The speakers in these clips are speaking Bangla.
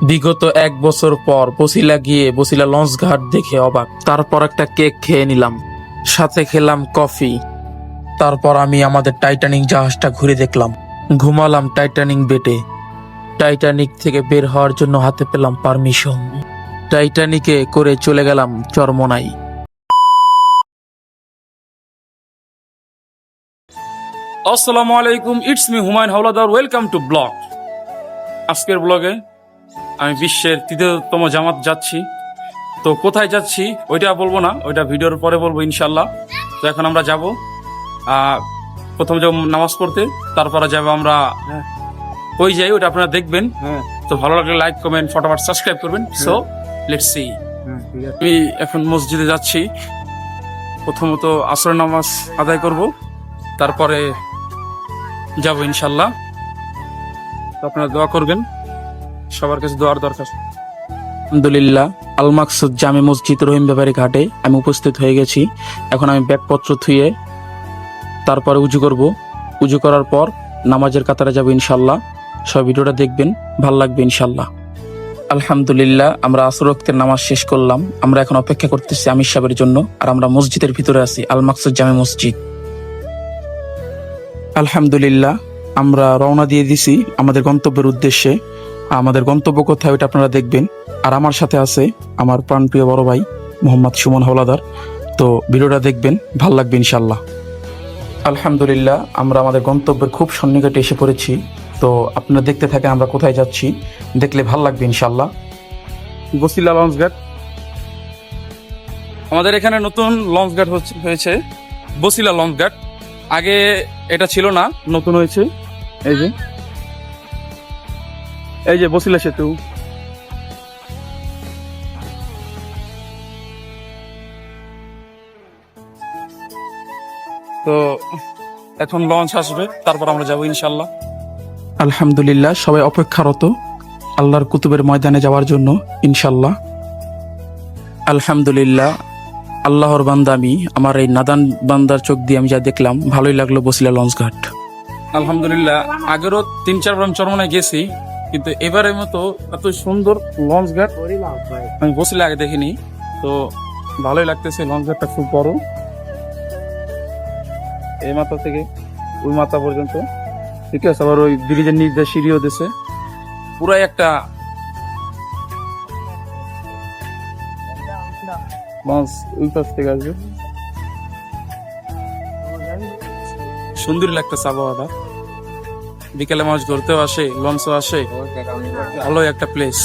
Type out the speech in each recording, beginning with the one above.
বিগত 1 বছর পর বসিলা গিয়ে বসিলা লঞ্চ ঘাট দেখে অবাক। তারপর একটা কেক খেয়ে নিলাম, সাথে খেলাম কফি। তারপর আমি আমাদের টাইটানিক জাহাজটা ঘুরে দেখলাম, ঘুমালাম টাইটানিক বেডে। টাইটানিক থেকে বের হওয়ার জন্য হাতে পেলাম পারমিশন। টাইটানিকে করে চলে গেলাম চরমোনাই। আসসালামু আলাইকুম, it's me Humayun Howlader. Welcome to blog. আজকের ব্লগে আমি বিশ্বের ৩য়তম জামাত যাচ্ছি। তো কোথায় যাচ্ছি ওইটা বলবো না, ওইটা ভিডিওর পরে বলবো ইনশাল্লাহ। তো এখন আমরা যাব, প্রথম যাব নামাজ পড়তে, তারপরে যাব আমরা ওই যাই, ওটা আপনারা দেখবেন। তো ভালো লাগলে লাইক কমেন্ট ফটাফট সাবস্ক্রাইব করবেন। So let's see. আমি এখন মসজিদে যাচ্ছি। প্রথমত আসর নামাজ আদায় করব, তারপরে যাব ইনশাল্লাহ। তো আপনারা দোয়া করবেন, সবার কাছে দোয়ার দরকার। আলহামদুলিল্লাহ, আল মাকসুদ জামে মসজিদ রহিম ব্যাপারী ঘাটে আমি উপস্থিত হয়ে গেছি। এখন আমি ব্যাগপত্র থুয়ে তারপরে উজু করব। উজু করার পর নামাজের কাতারে যাব ইনশাল্লাহ। সব ভিডিওটা দেখবেন, ভাল লাগবে ইনশাল্লাহ। আলহামদুলিল্লাহ, আমরা আসর ওয়াক্তের নামাজ শেষ করলাম। আমরা এখন অপেক্ষা করতেছি আমির সাহেবের জন্য, আর আমরা মসজিদের ভিতরে আছি, আল মাকসুদ জামে মসজিদ। আলহামদুলিল্লাহ, আমরা রওনা দিয়ে দিছি আমাদের গন্তব্যের উদ্দেশ্যে। আমাদের গন্তব্য কোথায় ওটা আপনারা দেখবেন। আর আমার সাথে আছে আমার প্রাণপ্রিয় বড় ভাই মোহাম্মদ সুমন হাওলাদার। তো ভিডিওটা দেখবেন, ভাল লাগবে ইনশাল্লাহ। আলহামদুলিল্লাহ, আমরা আমাদের গন্তব্যের খুব সন্নিকটে এসে পড়েছি। তো আপনারা দেখতে থাকেন আমরা কোথায় যাচ্ছি, দেখলে ভাল লাগবে ইনশাল্লাহ। বসিলা লঞ্চ ঘাট, আমাদের এখানে নতুন লঞ্চ ঘাট হয়েছে, বসিলা লঞ্চ ঘাট। আগে এটা ছিল না, নতুন হয়েছে। এই যে বসিলা সেতু। তো এখন লঞ্চ আসবে, তারপর আমরা যাবো ইনশাল্লাহ। আলহামদুলিল্লাহ, সবাই অপেক্ষারত আল্লাহর কুতুবের ময়দানে যাওয়ার জন্য ইনশাল্লাহ। আলহামদুলিল্লাহ, আল্লাহর বান্দা আমি, আমার এই নাদান বান্দার চোখ দিয়ে আমি যা দেখলাম, ভালোই লাগলো বসিলা লঞ্চ ঘাট। আলহামদুলিল্লাহ, আগেরও 3-4 বার আমি চরমোনাই গেছি, কিন্তু এবারের মতো এত সুন্দর লঞ্চ ঘাট আমি বসিলা আগে দেখিনি। তো ভালোই লাগতেছে, লঞ্চ ঘাটটা খুব বড়, এই মাথা থেকে ওই মাথা পর্যন্ত, ঠিক আছে। আবার ওই ব্রিজের নিচ দিয়ে সিঁড়িও দিছে, পুরাই একটা লঞ্চ ওই পাশ থেকে আসবে। সুন্দর লাগতেছে আবহাওয়াটা, বিকেলে মাছ ঘুরতেও আসে, লঞ্চও আসে, ভালোই একটা প্লেস।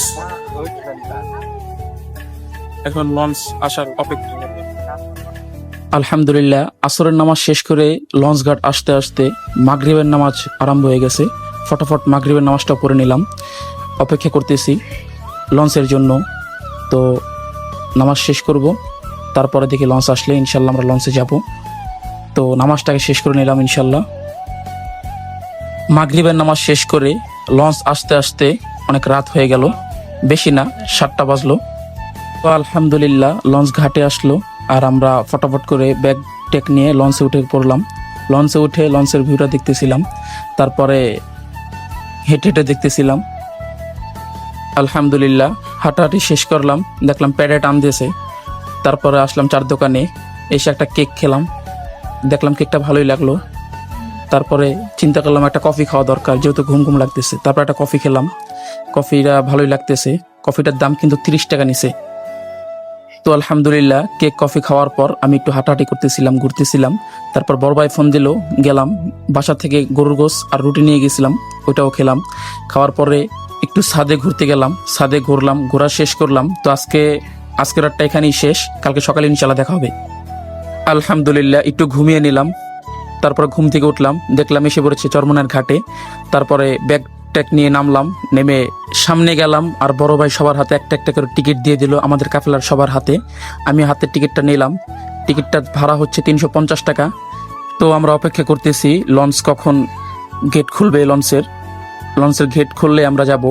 এখন লঞ্চ আসার অপেক্ষা। আলহামদুলিল্লাহ, আসরের নামাজ শেষ করে লঞ্চ ঘাট আসতে আসতে মাগরিবের নামাজ আরম্ভ হয়ে গেছে। ফটাফট মাগরিবের নামাজটা পড়ে নিলাম, অপেক্ষা করতেছি লঞ্চের জন্য। তো নামাজ শেষ করব, তারপরে দেখি লঞ্চ আসলে ইনশাল্লাহ আমরা লঞ্চে যাব। তো নামাজটাকে শেষ করে নিলাম ইনশাল্লাহ। মাগরিবের নামাজ শেষ করে লঞ্চ আসতে আসতে অনেক রাত হয়ে গেল, বেশি না 7টা বাজলো। তো আলহামদুলিল্লাহ, লঞ্চ ঘাটে আসলো, আর আমরা ফটাফট করে ব্যাগ টেক নিয়ে লঞ্চে উঠে পড়লাম। লঞ্চে উঠে লঞ্চের ভিউটা দেখতেছিলাম, তারপরে হেঁটে হেঁটে দেখতেছিলাম। আলহামদুলিল্লাহ, হাঁটাহাঁটি শেষ করলাম, দেখলাম প্যাডে টান দিয়েছে। তারপরে আসলাম চার দোকানে, এসে একটা কেক খেলাম, দেখলাম কেকটা ভালোই লাগলো। তারপরে চিন্তা করলাম একটা কফি খাওয়া দরকার, যেহেতু ঘুম ঘুম লাগতেছে। তারপর একটা কফি খেলাম, কফিটা ভালোই লাগতেছে। কফিটার দাম কিন্তু 30 টাকা নিছে। তো আলহামদুলিল্লাহ, কেক কফি খাওয়ার পর আমি একটু হাঁটাহাঁটি করতেছিলাম, ঘুরতেছিলাম। তারপর বড় ভাই ফোন দিল, গেলাম বাসা থেকে গরুর গোস আর রুটি নিয়ে গেছিলাম, ওইটাও খেলাম। খাওয়ার পরে একটু ছাদে ঘুরতে গেলাম, ছাদে ঘুরলাম, ঘোরা শেষ করলাম। তো আজকের রাতটা এখানেই শেষ, কালকে সকালে ইনশাল্লাহ দেখা হবে। আলহামদুলিল্লাহ, একটু ঘুমিয়ে নিলাম। তারপর ঘুম থেকে উঠলাম, দেখলাম এসে পড়েছে চরমোনাইর ঘাটে। তারপরে ব্যাগ ট্যাগ নিয়ে নামলাম, নেমে সামনে গেলাম। আর বড় ভাই সবার হাতে একটা একটা করে টিকিট দিয়ে দিল, আমাদের কাফেলার সবার হাতে। আমি হাতের টিকিটটা নিলাম, টিকিটটা ভাড়া হচ্ছে 350 টাকা। তো আমরা অপেক্ষা করতেছি লঞ্চ কখন গেট খুলবে। লঞ্চের গেট খুললে আমরা যাব।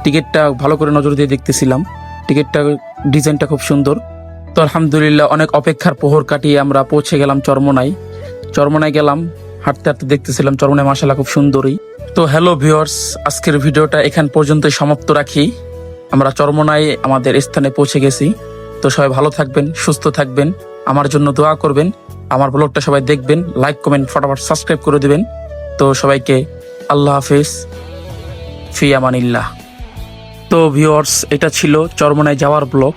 টিকিটটা ভালো করে নজর দিয়ে দেখতেছিলাম, টিকিটটা ডিজাইনটা খুব সুন্দর। তো আলহামদুলিল্লাহ, অনেক অপেক্ষার প্রহর কাটিয়ে আমরা পৌঁছে গেলাম চরমোনাই গেলাম। হাঁটতে হাঁটতে দেখতেছিলাম চরমোনাই মাশাআল্লাহ খুব সুন্দরই। তো হ্যালো ভিউয়ার্স, আজকের ভিডিওটা এখান পর্যন্তই সমাপ্ত রাখি। আমরা চরমোনাই আমাদের স্থানে পৌঁছে গেছি। তো সবাই ভালো থাকবেন, সুস্থ থাকবেন, আমার জন্য দোয়া করবেন। আমার ব্লগটা সবাই দেখবেন, লাইক কমেন্ট ফটাফট সাবস্ক্রাইব করে দিবেন। তো সবাইকে আল্লাহ হাফেজ, ফি আমানিল্লাহ। তো ভিউয়ার্স, এটা ছিল চরমোনাই যাওয়ার ব্লগ।